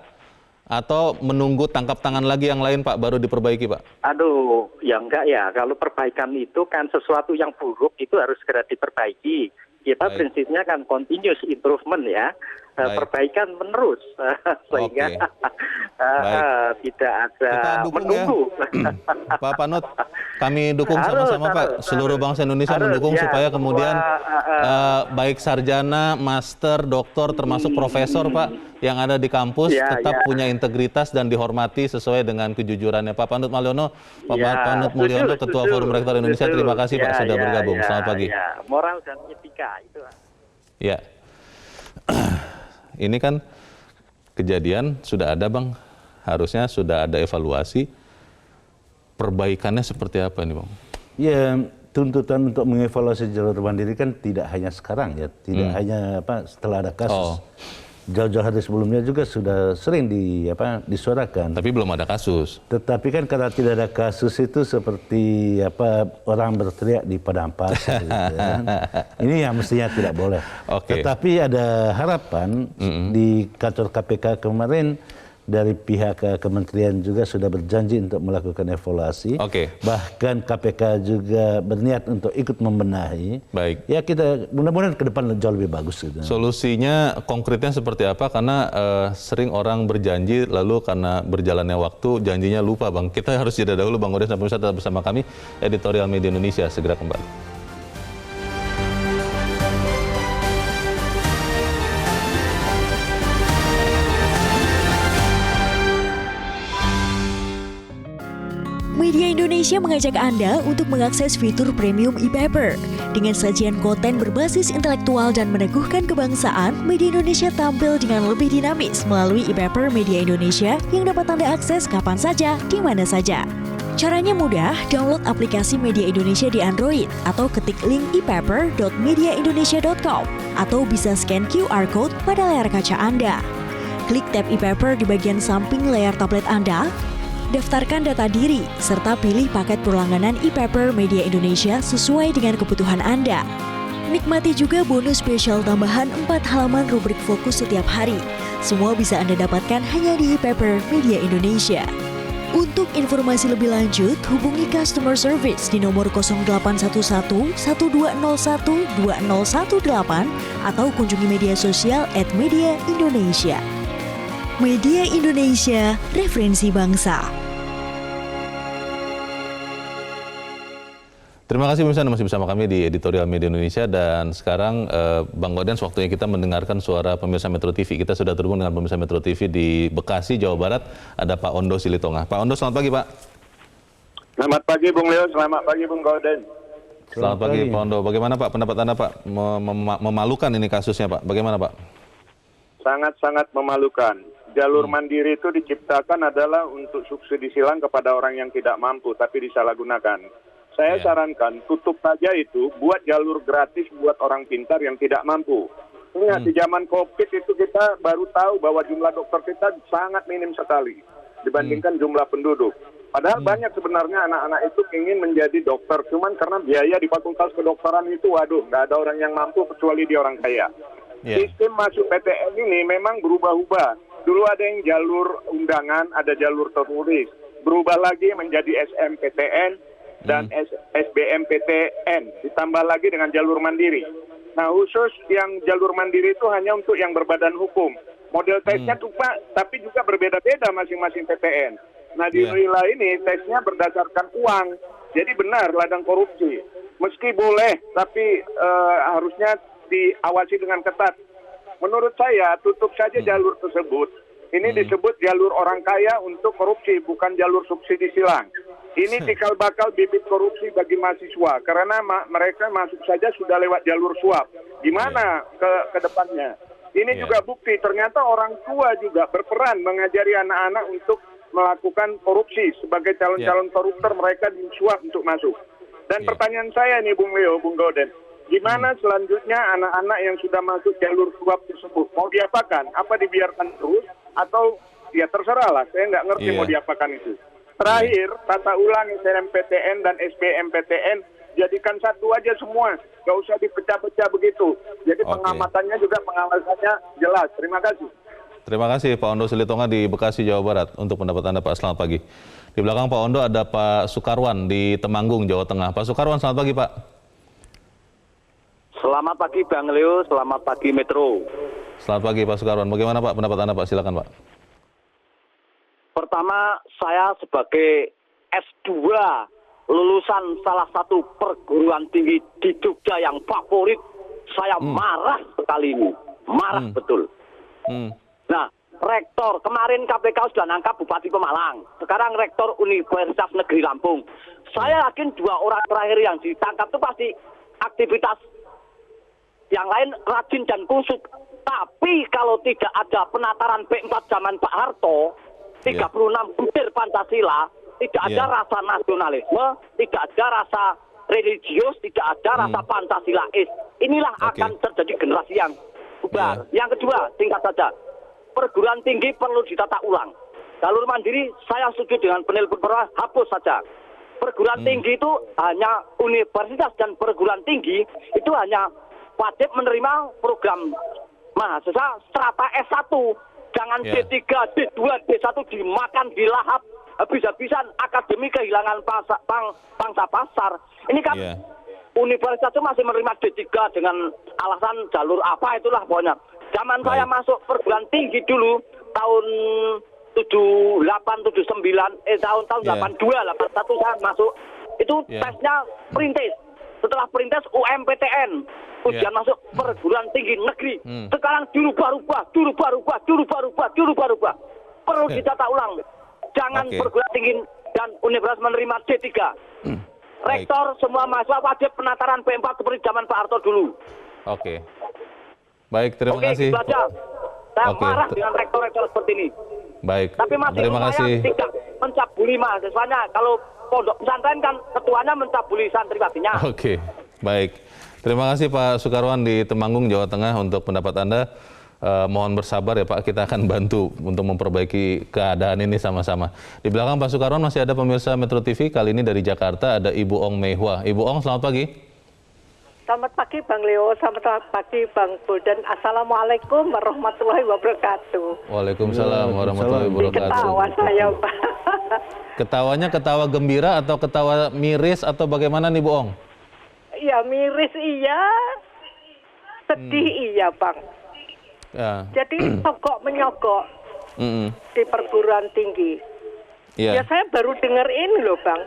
atau menunggu tangkap tangan lagi yang lain Pak baru diperbaiki Pak? Aduh, ya enggak ya. Kalau perbaikan itu kan sesuatu yang buruk itu harus segera diperbaiki. Kita prinsipnya kan continuous improvement ya, perbaikan menerus, sehingga tidak ada menunggu. Ya. Pak Panut, kami dukung sama-sama Pak, seluruh bangsa Indonesia mendukung supaya kemudian baik sarjana, master, doktor, termasuk profesor Pak, yang ada di kampus tetap punya integritas dan dihormati sesuai dengan kejujurannya. Pak Panut Mulyono, Panut Mulyono, Ketua Forum Rektor Indonesia, terima kasih Pak sudah bergabung. Selamat pagi. Moral dan etika itu. Ya, ini kan kejadian sudah ada Bang, harusnya sudah ada evaluasi. Perbaikannya seperti apa nih Bang? Ya, tuntutan untuk mengevaluasi jalur mandiri kan tidak hanya sekarang ya, tidak hanya setelah ada kasus. Jauh-jauh hari sebelumnya juga sudah sering disuarakan. Tapi belum ada kasus. Tetapi kan karena tidak ada kasus itu seperti orang berteriak di padang pasir. Gitu, ya. Ini yang mestinya tidak boleh. Tetapi ada harapan di kantor KPK kemarin, dari pihak kementerian juga sudah berjanji untuk melakukan evaluasi. Bahkan KPK juga berniat untuk ikut membenahi. Baik. Ya kita mudah-mudahan ke depan jauh lebih bagus. Gitu. Solusinya konkretnya seperti apa? Karena sering orang berjanji lalu karena berjalannya waktu janjinya lupa Bang. Kita harus jeda dahulu Bang Udin, sampai tetap bersama kami. Editorial Media Indonesia segera kembali. Media Indonesia mengajak Anda untuk mengakses fitur premium e-paper. Dengan sajian konten berbasis intelektual dan meneguhkan kebangsaan, Media Indonesia tampil dengan lebih dinamis melalui e-paper Media Indonesia yang dapat Anda akses kapan saja, di mana saja. Caranya mudah, download aplikasi Media Indonesia di Android atau ketik link e-paper.mediaindonesia.com atau bisa scan QR code pada layar kaca Anda. Klik tab e-paper di bagian samping layar tablet Anda, daftarkan data diri, serta pilih paket berlangganan e-paper Media Indonesia sesuai dengan kebutuhan Anda. Nikmati juga bonus spesial tambahan 4 halaman rubrik fokus setiap hari. Semua bisa Anda dapatkan hanya di e-paper Media Indonesia. Untuk informasi lebih lanjut, hubungi customer service di nomor 0811 1201 2018 atau kunjungi media sosial @mediaindonesia. Media Indonesia, referensi bangsa. Terima kasih pemirsa Anda masih bersama kami di editorial Media Indonesia, dan sekarang Bang Godens, waktunya kita mendengarkan suara pemirsa Metro TV. Kita sudah terhubung dengan pemirsa Metro TV di Bekasi, Jawa Barat. Ada Pak Ondo Silitonga. Pak Ondo, selamat pagi Pak. Selamat pagi Bung Leo, selamat pagi Bung Godens. Selamat pagi Pak Ondo. Bagaimana Pak pendapat Anda Pak? Memalukan ini kasusnya Pak. Bagaimana Pak? Sangat-sangat memalukan. Jalur mandiri itu diciptakan adalah untuk subsidi silang kepada orang yang tidak mampu tapi disalahgunakan. Saya sarankan tutup saja itu, buat jalur gratis buat orang pintar yang tidak mampu. Ingat di zaman COVID itu kita baru tahu bahwa jumlah dokter kita sangat minim sekali dibandingkan jumlah penduduk. Padahal banyak sebenarnya anak-anak itu ingin menjadi dokter, cuman karena biaya di fakultas kedokteran itu, waduh, nggak ada orang yang mampu kecuali dia orang kaya. Sistem masuk PTN ini memang berubah-ubah. Dulu ada yang jalur undangan, ada jalur tertulis. Berubah lagi menjadi SMPTN dan SBMPTN, ditambah lagi dengan jalur mandiri. Nah, khusus yang jalur mandiri itu hanya untuk yang berbadan hukum. Model tesnya tuh Pak, tapi juga berbeda-beda masing-masing PTN. Nah, di wilayah ini tesnya berdasarkan uang. Jadi benar ladang korupsi. Meski boleh, tapi harusnya diawasi dengan ketat. Menurut saya, tutup saja jalur tersebut. Ini disebut jalur orang kaya untuk korupsi, bukan jalur subsidi silang. Ini cikal bakal bibit korupsi bagi mahasiswa, karena mereka masuk saja sudah lewat jalur suap. Gimana ke depannya? Ini juga bukti, ternyata orang tua juga berperan mengajari anak-anak untuk melakukan korupsi. Sebagai calon-calon koruptor, mereka disuap untuk masuk. Dan pertanyaan saya nih Bung Leo, Bung Godens, gimana selanjutnya anak-anak yang sudah masuk jalur suap tersebut? Mau diapakan? Apa dibiarkan terus? Atau ya terserah lah, saya nggak ngerti mau diapakan itu. Terakhir, tata ulang SNMPTN dan SBMPTN jadikan satu aja semua, nggak usah dipecah-pecah begitu. Jadi pengamatannya juga pengawasannya jelas. Terima kasih. Terima kasih Pak Ondo Silitonga di Bekasi, Jawa Barat untuk pendapat Anda Pak. Selamat pagi. Di belakang Pak Ondo ada Pak Sukarwan di Temanggung, Jawa Tengah. Pak Sukarwan, selamat pagi Pak. Selamat pagi Bang Leo, selamat pagi Metro. Selamat pagi Pak Sukarwan. Bagaimana Pak pendapat Anda Pak? Silakan Pak. Pertama, saya sebagai S2 lulusan salah satu perguruan tinggi di Jogja yang favorit, saya marah sekali ini. Marah betul. Nah, rektor, kemarin KPK sudah nangkap Bupati Pemalang. Sekarang rektor Universitas Negeri Lampung. Saya yakin 2 orang terakhir yang ditangkap itu pasti aktivitas yang lain rajin dan kusuk. Tapi kalau tidak ada penataran B4 zaman Pak Harto, 36 butir Pancasila, tidak ada rasa nasionalisme, tidak ada rasa religius, tidak ada rasa Pancasilais. Inilah akan terjadi generasi yang bubar. Yang kedua, singkat saja, perguruan tinggi perlu ditata ulang. Jalur mandiri, saya setuju dengan penelpon pertama, hapus saja. Perguruan tinggi itu hanya universitas dan perguruan tinggi itu hanya wajib menerima program mahasiswa strata S1. Jangan D3, D2, D1 dimakan, dilahap, habis-habisan akademi kehilangan pangsa pasar. Ini kan universitas itu masih menerima D3 dengan alasan jalur apa itulah pokoknya. Zaman saya masuk perguruan tinggi dulu, tahun 78, 79, tahun 82, 81 saya masuk, itu tesnya perintis. Setelah perintis UMPTN. Ujian masuk perguruan tinggi negeri. Sekarang dirubah-rubah. Perlu ditata ulang. Jangan perguruan tinggi dan universitas menerima D3. Rektor semua mahasiswa wajib penataran B4 seperti zaman Pak Harto dulu. Oke. Baik, terima kasih. Gitu aja. Saya Oke. marah dengan rektor-rektor seperti ini. Baik, Tapi masih terima kasih. tidak mencabuli mahasiswanya. Kalau pondok pesantren kan ketuanya mencabuli santriwatinya. Oke, baik. Terima kasih Pak Sukarwan di Temanggung, Jawa Tengah untuk pendapat Anda. Mohon bersabar ya Pak, kita akan bantu untuk memperbaiki keadaan ini sama-sama. Di belakang Pak Sukarwan masih ada pemirsa Metro TV, kali ini dari Jakarta ada Ibu Ong Mehwa. Ibu Ong, selamat pagi. Selamat pagi Bang Leo, selamat pagi Bang Bodan. Assalamualaikum warahmatullahi wabarakatuh. Waalaikumsalam warahmatullahi wabarakatuh. Ketawa saya Pak. Ketawanya ketawa gembira atau ketawa miris atau bagaimana nih Bu Ong? Ya miris iya, sedih iya Bang. Ya. Jadi sogok menyogok di perguruan tinggi. Iya. Ya saya baru dengar ini loh Bang.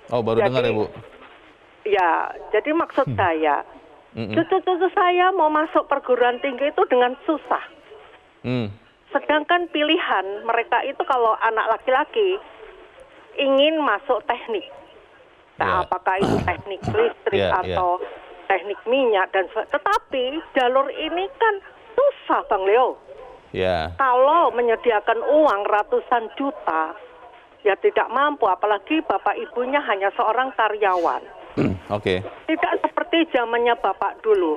Oh baru dengar ya Bu? Ya, jadi maksud saya, cucu-cucu saya mau masuk perguruan tinggi itu dengan susah. Sedangkan pilihan mereka itu kalau anak laki-laki ingin masuk teknik. Nah, apakah itu teknik listrik atau teknik minyak dan tetapi jalur ini kan susah Bang Leo. Kalau menyediakan uang ratusan juta, ya tidak mampu, apalagi bapak ibunya hanya seorang karyawan. Oke. Tidak seperti zamannya bapak dulu.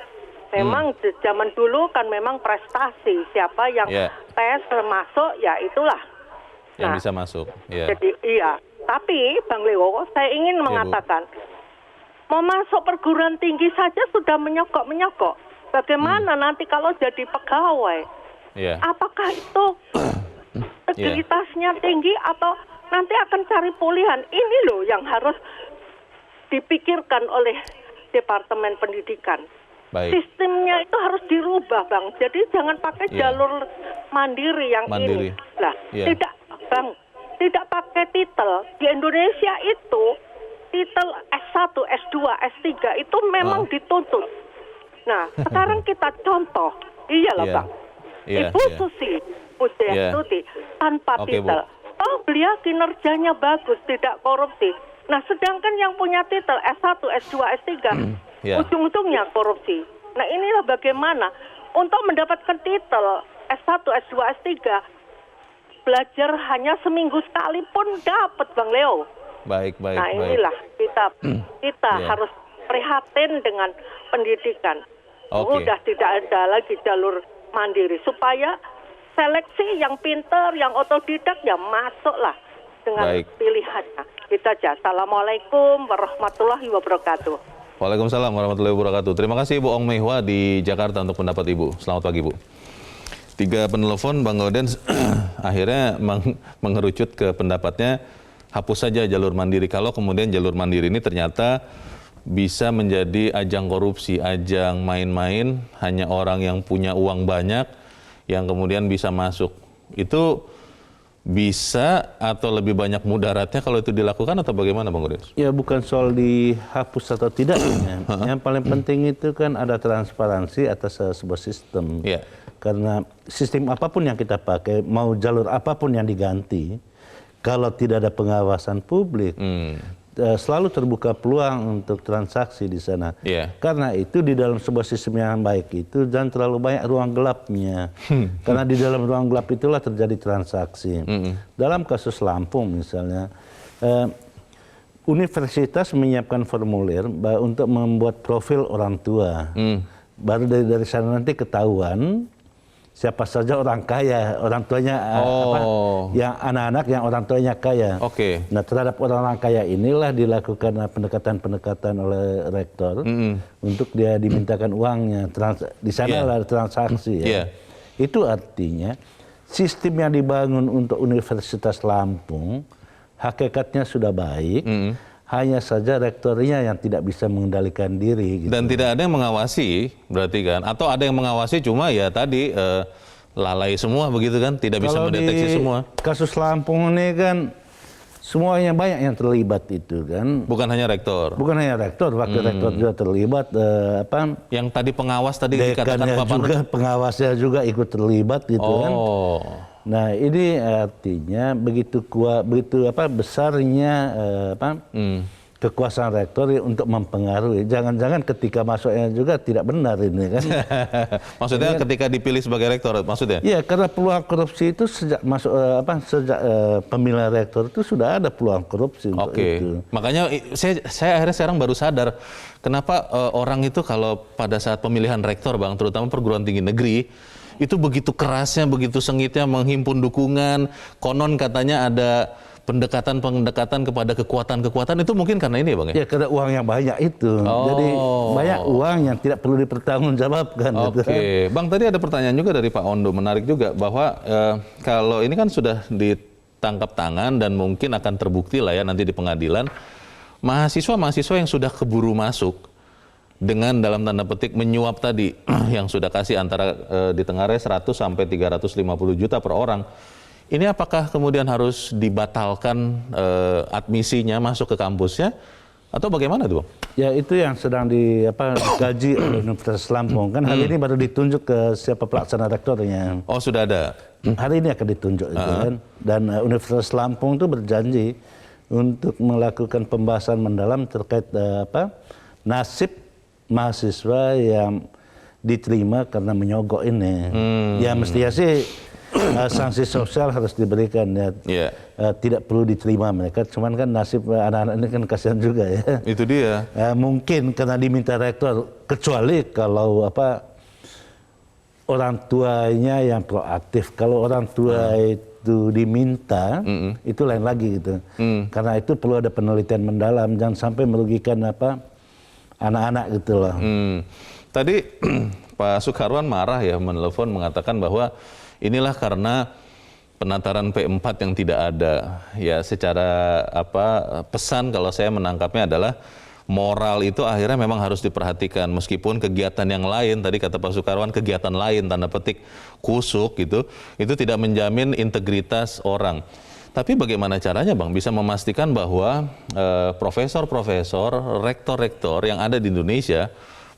Memang zaman dulu kan memang prestasi, siapa yang tes masuk ya itulah yang bisa masuk. Jadi iya, tapi Bang Leo, saya ingin mengatakan, mau masuk perguruan tinggi saja sudah menyogok-menyogok. Bagaimana nanti kalau jadi pegawai? Apakah itu integritasnya tinggi atau nanti akan cari pulihan? Ini loh yang harus dipikirkan oleh Departemen Pendidikan. Sistemnya itu harus dirubah, Bang. Jadi jangan pakai jalur mandiri yang ini. Lah, tidak, Bang. Tidak pakai titel. Di Indonesia itu titel S1, S2, S3 itu memang dituntut. Nah, sekarang kita contoh. Iyalah, Bang. Ibu Susi Pujiastuti tanpa titel. Oh, beliau kinerjanya bagus, tidak korupsi. Nah, sedangkan yang punya titel S1, S2, S3 ujung-ujungnya korupsi. Nah, inilah bagaimana untuk mendapatkan titel S1, S2, S3 belajar hanya seminggu sekali pun dapat, Bang Leo. Baik. Nah, inilah kita harus prihatin dengan pendidikan. Udah tidak ada lagi jalur mandiri supaya seleksi yang pinter, yang otodidak ya masuklah dengan pilihannya. Kita aja. Assalamualaikum warahmatullahi wabarakatuh. Waalaikumsalam warahmatullahi wabarakatuh. Terima kasih Ibu Ong Mehwa di Jakarta untuk pendapat Ibu. Selamat pagi Bu. 3 penelpon Bang Gaudens akhirnya mengerucut ke pendapatnya hapus saja jalur mandiri. Kalau kemudian jalur mandiri ini ternyata bisa menjadi ajang korupsi, ajang main-main, hanya orang yang punya uang banyak yang kemudian bisa masuk. Itu bisa atau lebih banyak mudaratnya kalau itu dilakukan atau bagaimana Bang Gaudens? Ya bukan soal dihapus atau tidak. Yang paling penting itu kan ada transparansi atas sebuah sistem. Karena sistem apapun yang kita pakai, mau jalur apapun yang diganti, kalau tidak ada pengawasan publik, selalu terbuka peluang untuk transaksi di sana. Karena itu di dalam sebuah sistem yang baik itu jangan terlalu banyak ruang gelapnya. Karena di dalam ruang gelap itulah terjadi transaksi. Dalam kasus Lampung misalnya, universitas menyiapkan formulir untuk membuat profil orang tua. Baru dari sana nanti ketahuan siapa saja orang kaya, orang tuanya yang anak-anak yang orang tuanya kaya. Nah, terhadap orang-orang kaya inilah dilakukan pendekatan-pendekatan oleh rektor untuk dia dimintakan uangnya. Di sana ada transaksi. Itu artinya sistem yang dibangun untuk Universitas Lampung hakikatnya sudah baik. Hanya saja rektornya yang tidak bisa mengendalikan diri. Gitu. Dan tidak ada yang mengawasi, berarti kan? Atau ada yang mengawasi cuma ya tadi lalai semua begitu kan? Tidak bisa mendeteksi semua. Kasus Lampung ini kan semuanya banyak yang terlibat itu kan. Bukan hanya rektor. Bukan hanya rektor, wakil rektor juga terlibat. Yang tadi pengawas tadi dikatakan Bapak juga pengawasnya juga ikut terlibat gitu kan. Nah ini artinya begitu besarnya kekuasaan rektor untuk mempengaruhi. Jangan-jangan ketika masuknya juga tidak benar ini kan? Maksudnya ketika dipilih sebagai rektor, maksudnya? Iya, karena peluang korupsi itu sejak pemilihan rektor itu sudah ada peluang korupsi. Oke. Makanya saya akhirnya sekarang baru sadar kenapa orang itu kalau pada saat pemilihan rektor, Bang, terutama perguruan tinggi negeri, itu begitu kerasnya, begitu sengitnya menghimpun dukungan. Konon katanya ada pendekatan kepada kekuatan itu mungkin karena ini ya, Bang, ya? Ya, karena uang yang banyak itu. Jadi banyak uang yang tidak perlu dipertanggungjawabkan. Oke. Bang, tadi ada pertanyaan juga dari Pak Ondo, menarik juga bahwa kalau ini kan sudah ditangkap tangan dan mungkin akan terbukti lah ya nanti di pengadilan, mahasiswa yang sudah keburu masuk dengan dalam tanda petik menyuap tadi yang sudah kasih antara di Tenggareh 100 sampai 350 juta per orang. Ini apakah kemudian harus dibatalkan admisinya masuk ke kampusnya atau bagaimana tuh, Bang? Ya itu yang sedang dikaji oleh Universitas Lampung. Kan hari ini baru ditunjuk ke siapa pelaksana rektornya. Oh, sudah ada. Hari ini akan ditunjuk itu kan. Dan Universitas Lampung itu berjanji untuk melakukan pembahasan mendalam terkait nasib mahasiswa yang diterima karena menyogok ini. Ya mestinya sih sanksi sosial harus diberikan ya. Yeah. Tidak perlu diterima mereka, cuman kan nasib anak-anak ini kan kasihan juga ya. Itu dia. Mungkin karena diminta rektor, kecuali kalau orang tuanya yang proaktif. Kalau orang tua itu diminta, itu lain lagi gitu. Karena itu perlu ada penelitian mendalam, jangan sampai merugikan anak-anak gitu loh. Tadi Pak Soekarwan marah ya, menelpon mengatakan bahwa inilah karena penataran P4 yang tidak ada. Ya secara pesan kalau saya menangkapnya adalah moral itu akhirnya memang harus diperhatikan. Meskipun kegiatan yang lain, tadi kata Pak Soekarwan, kegiatan lain tanda petik kusuk gitu, itu tidak menjamin integritas orang. Tapi bagaimana caranya, Bang, bisa memastikan bahwa profesor-profesor, rektor-rektor yang ada di Indonesia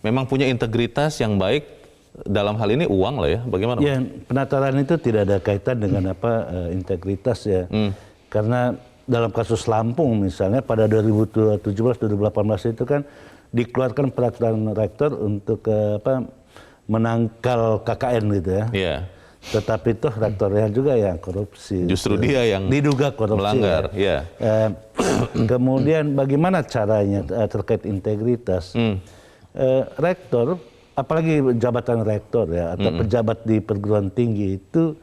memang punya integritas yang baik? Dalam hal ini uang lah ya, bagaimana? Ya, penataran itu tidak ada kaitan dengan integritas ya. Karena dalam kasus Lampung misalnya pada 2017-2018 itu kan dikeluarkan peraturan rektor untuk menangkal KKN gitu ya. Yeah. Tetapi itu rektornya juga yang korupsi. Justru gitu. Dia yang diduga korupsi. Melanggar, ya. Kemudian bagaimana caranya terkait integritas? Rektor, apalagi jabatan rektor ya atau pejabat di perguruan tinggi itu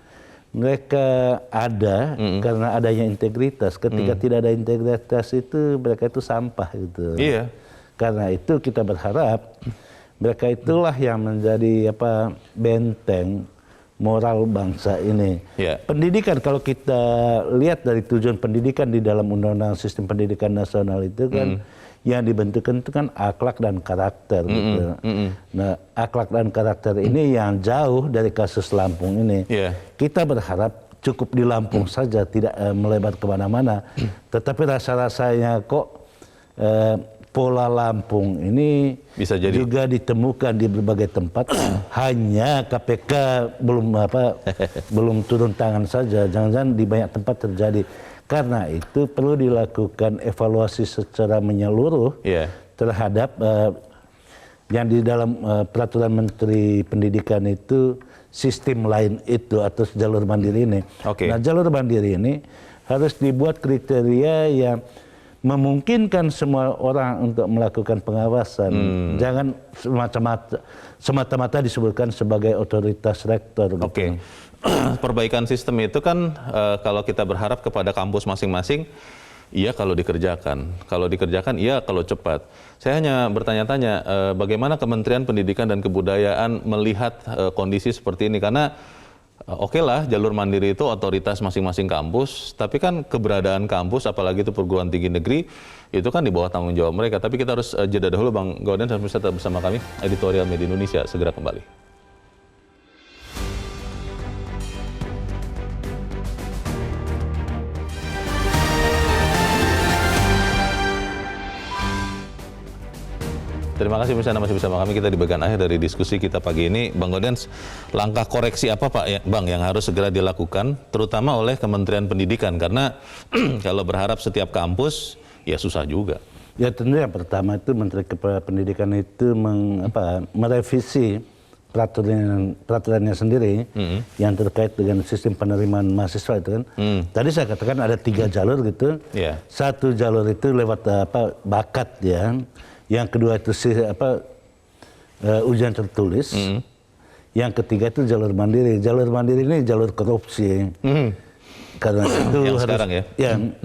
mereka ada karena adanya integritas. Ketika tidak ada integritas itu mereka itu sampah gitu. Iya. Karena itu kita berharap mereka itulah yang menjadi benteng moral bangsa ini. Yeah. Pendidikan kalau kita lihat dari tujuan pendidikan di dalam Undang-Undang Sistem Pendidikan Nasional itu kan yang dibentukkan itu kan akhlak dan karakter gitu. Nah, akhlak dan karakter ini yang jauh dari kasus Lampung ini. Yeah. Kita berharap cukup di Lampung saja, tidak melebar kemana-mana. Tetapi rasa-rasanya kok pola Lampung ini bisa jadi juga ditemukan di berbagai tempat. Hanya KPK belum turun tangan saja. Jangan-jangan di banyak tempat terjadi. Karena itu perlu dilakukan evaluasi secara menyeluruh terhadap yang di dalam peraturan Menteri Pendidikan itu sistem lain itu atau jalur mandiri ini. Nah, jalur mandiri ini harus dibuat kriteria yang memungkinkan semua orang untuk melakukan pengawasan. Jangan semata-mata disebutkan sebagai otoritas rektor. Oke. Perbaikan sistem itu kan kalau kita berharap kepada kampus masing-masing, iya kalau dikerjakan. Kalau dikerjakan, iya kalau cepat. Saya hanya bertanya-tanya, bagaimana Kementerian Pendidikan dan Kebudayaan melihat kondisi seperti ini? Karena oke lah, jalur mandiri itu otoritas masing-masing kampus, tapi kan keberadaan kampus, apalagi itu perguruan tinggi negeri, itu kan di bawah tanggung jawab mereka. Tapi kita harus jeda dahulu, Bang Gauden, dan tetap bersama kami, Editorial Media Indonesia, segera kembali. Terima kasih pemirsa masih bersama kami, kita di bagian akhir dari diskusi kita pagi ini. Bang Gaudens, langkah koreksi apa Pak Bang yang harus segera dilakukan terutama oleh Kementerian Pendidikan, karena kalau berharap setiap kampus ya susah juga. Ya tentu yang pertama itu Menteri Pendidikan itu merevisi peraturannya sendiri yang terkait dengan sistem penerimaan mahasiswa itu kan. Tadi saya katakan ada 3 jalur gitu. Satu jalur itu lewat bakat ya. Yang kedua itu ujian tertulis. Yang ketiga itu jalur mandiri. Jalur mandiri ini jalur korupsi. Karena itu yang harus sekarang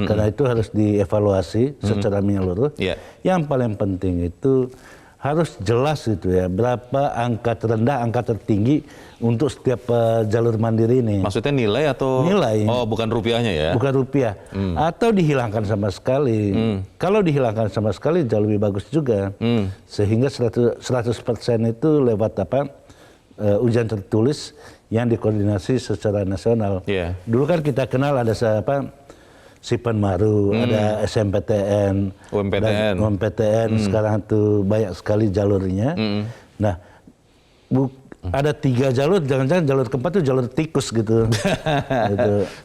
karena itu harus dievaluasi secara menyeluruh. Yang paling penting itu harus jelas itu ya, berapa angka terendah, angka tertinggi untuk setiap jalur mandiri ini. Maksudnya nilai atau? Nilai. Oh, bukan rupiahnya ya? Bukan rupiah. Atau dihilangkan sama sekali. Kalau dihilangkan sama sekali jauh lebih bagus juga. Sehingga 100% itu lewat ujian tertulis yang dikoordinasi secara nasional. Dulu kan kita kenal ada Sipan Maru, ada SMPTN, UMPTN, sekarang itu banyak sekali jalurnya. Nah, ada 3 jalur, jangan-jangan jalur keempat itu jalur tikus gitu.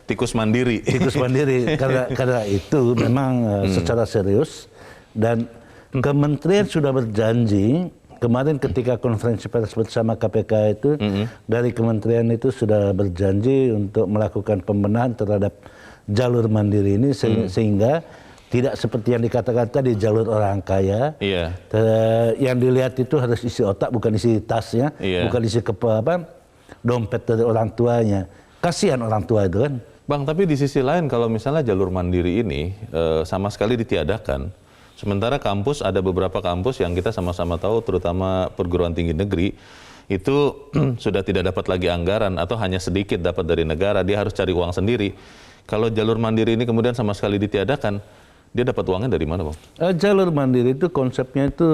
Tikus mandiri. Tikus mandiri, karena itu memang secara serius, dan Kementerian sudah berjanji, kemarin ketika konferensi pers bersama KPK itu, dari Kementerian itu sudah berjanji untuk melakukan pembenahan terhadap jalur mandiri ini sehingga tidak seperti yang dikatakan tadi jalur orang kaya. Yang dilihat itu harus isi otak, bukan isi tasnya, bukan isi dompet dari orang tuanya. Kasihan orang tua itu kan. Bang, tapi di sisi lain kalau misalnya jalur mandiri ini sama sekali ditiadakan, sementara kampus, ada beberapa kampus yang kita sama-sama tahu, terutama perguruan tinggi negeri, itu sudah tidak dapat lagi anggaran atau hanya sedikit dapat dari negara, dia harus cari uang sendiri. Kalau jalur mandiri ini kemudian sama sekali ditiadakan, dia dapat uangnya dari mana, Bang? Jalur mandiri itu konsepnya itu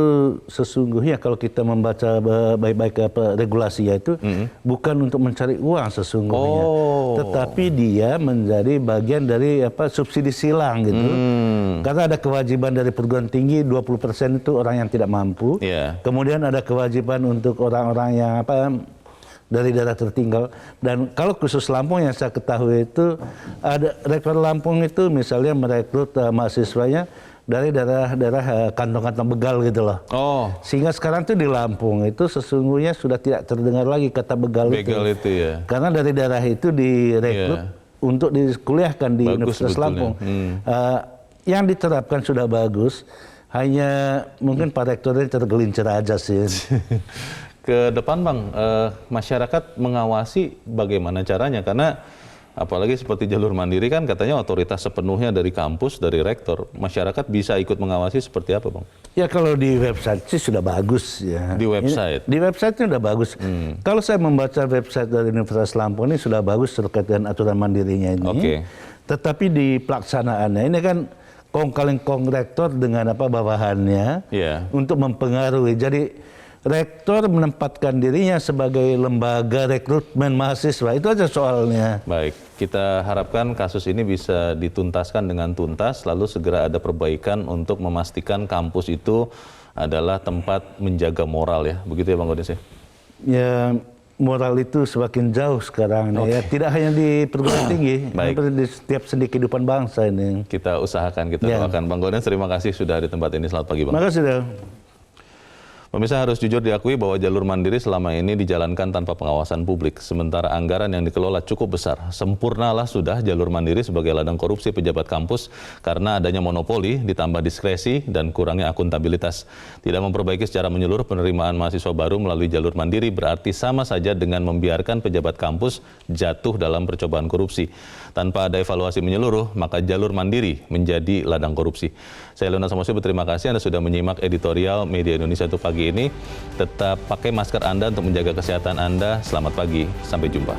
sesungguhnya kalau kita membaca baik-baik regulasinya itu bukan untuk mencari uang sesungguhnya, tetapi dia menjadi bagian dari subsidi silang gitu. Karena ada kewajiban dari perguruan tinggi 20% itu orang yang tidak mampu. Kemudian ada kewajiban untuk orang-orang yang dari daerah tertinggal. Dan kalau khusus Lampung yang saya ketahui itu ada rektor Lampung itu misalnya merekrut mahasiswanya dari daerah kantong-kantong begal gitu loh. Sehingga sekarang tuh di Lampung itu sesungguhnya sudah tidak terdengar lagi kata begal itu ya. Karena dari daerah itu direkrut untuk dikuliahkan di Universitas Lampung. Yang diterapkan sudah bagus, hanya mungkin Pak Rektornya tergelincir aja sih. Ke depan Bang, masyarakat mengawasi bagaimana caranya, karena apalagi seperti jalur mandiri kan katanya otoritas sepenuhnya dari kampus, dari rektor. Masyarakat bisa ikut mengawasi seperti apa, Bang? Ya kalau di website sih sudah bagus ya. Di website? Di website-nya sudah bagus. Kalau saya membaca website dari Universitas Lampung ini sudah bagus terkait dengan aturan mandirinya ini. Tetapi di pelaksanaannya ini kan kong-kali-kong rektor dengan bawahannya untuk mempengaruhi. Jadi rektor menempatkan dirinya sebagai lembaga rekrutmen mahasiswa, itu aja soalnya. Baik, kita harapkan kasus ini bisa dituntaskan dengan tuntas, lalu segera ada perbaikan untuk memastikan kampus itu adalah tempat menjaga moral ya, begitu ya Bang Gaudens ya? Ya, moral itu semakin jauh sekarang ya, tidak hanya di perguruan tinggi, di setiap sendi kehidupan bangsa ini. Kita usahakan, kita doakan. Bang Gaudens, terima kasih sudah di tempat ini. Selamat pagi Bang. Terima kasih. Pemirsa, harus jujur diakui bahwa jalur mandiri selama ini dijalankan tanpa pengawasan publik. Sementara anggaran yang dikelola cukup besar. Sempurnalah sudah jalur mandiri sebagai ladang korupsi pejabat kampus karena adanya monopoli, ditambah diskresi, dan kurangnya akuntabilitas. Tidak memperbaiki secara menyeluruh penerimaan mahasiswa baru melalui jalur mandiri berarti sama saja dengan membiarkan pejabat kampus jatuh dalam percobaan korupsi. Tanpa ada evaluasi menyeluruh, maka jalur mandiri menjadi ladang korupsi. Saya Leonard Samosir berterima kasih Anda sudah menyimak editorial Media Indonesia untuk pagi ini. Tetap pakai masker Anda untuk menjaga kesehatan Anda. Selamat pagi, sampai jumpa.